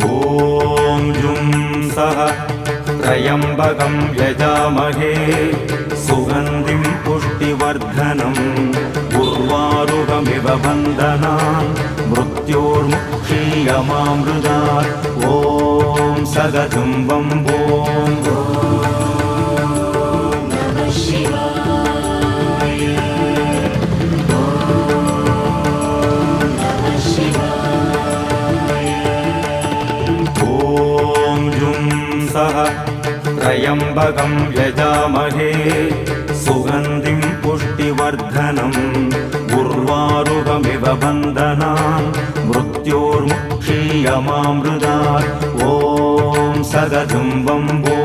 ॐ जुं सः त्र्यम्बकं यजामहे सुगन्धिं पुष्टिवर्धनम् उर्वारुकमिव बन्धनान् मृत्योर्मुक्षीयमामृतात् ॐ सदतं वम्बो त्र्यम्बकं यजामहे सुगन्धिं पुष्टिवर्धनम् उर्वारुकमिव बन्धनान् मृत्योर्मुक्षीयमामृतात् ॐ सदतं वम्बो